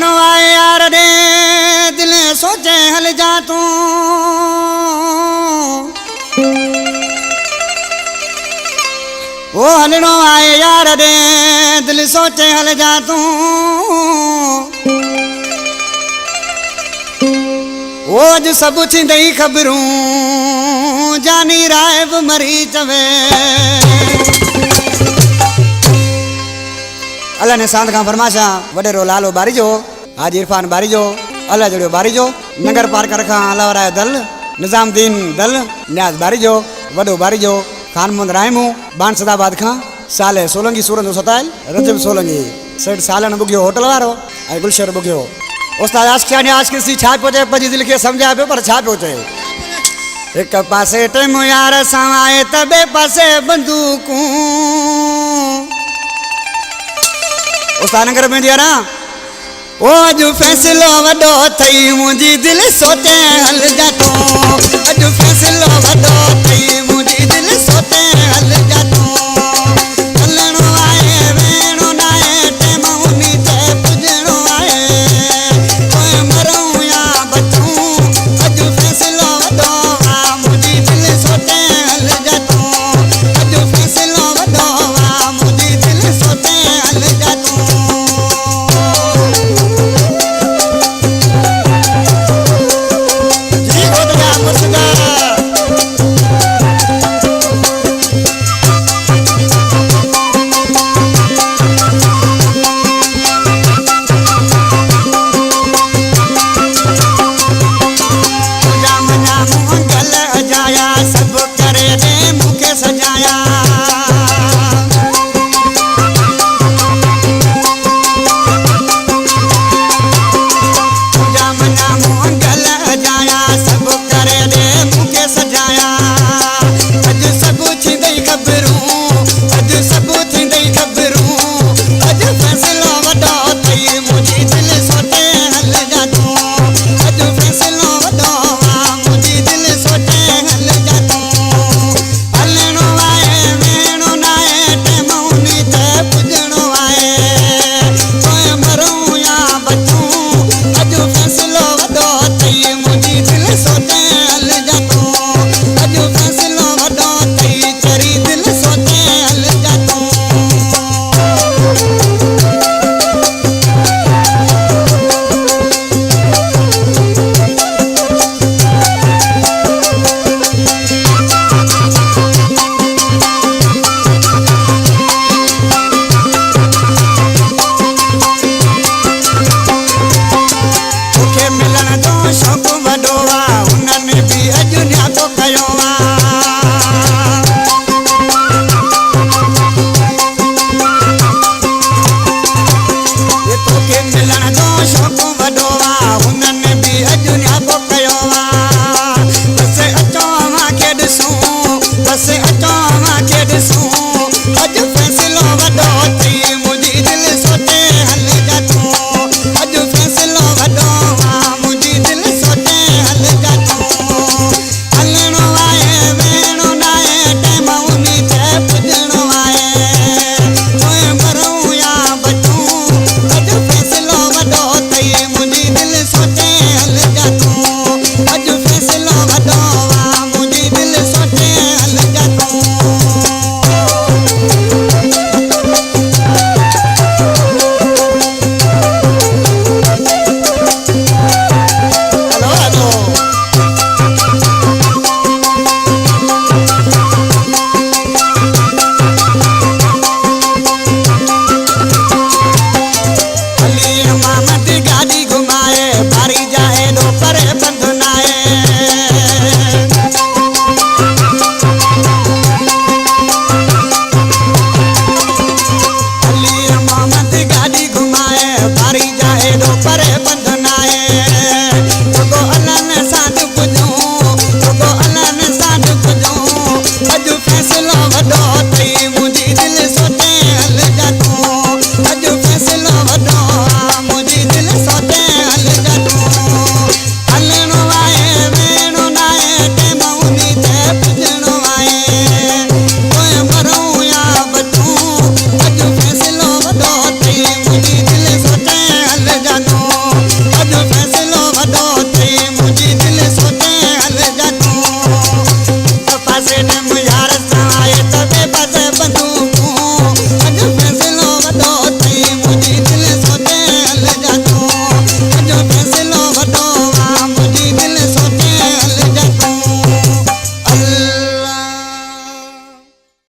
हलणो आए यार रे दिल सोचे हल जा तू ओ हलणो आए यार रे दिल सोचे हल जा तू ओ अज सब छिंदई खबरूं जानी राय बि मरी चवे अल्लाह ने सांत का फरमाशा वडेरो लालो बारीजो हाजी इरफान बारीजो अल्लाह जड़ियो बारीजो नगर पार कर खा अलावराय दल निजामुद्दीन दल न्याज बारीजो वडो बारीजो खान मोहम्मद रायमू बाण सदाबाद खां साले सोलंगी सूरत सतायल रजब सोलंगी सेठ सालन बुगियो होटल वारो ऐं गुलशर बुगियो उस्ताद आशिक़ ने आशिक़ सी छा पियो चए पंहिंजी दिलि खे सम्झाए पियो पर छा पियो चए हिक पासे टेम यार सां आहे त ॿिए पासे बंदूकूं उस्ताद नगर में दिया ना ओ अजु फैसलो वडो थई मुंहिंजी दिलि सोचे हल जा तूं अजु फैसलो वडो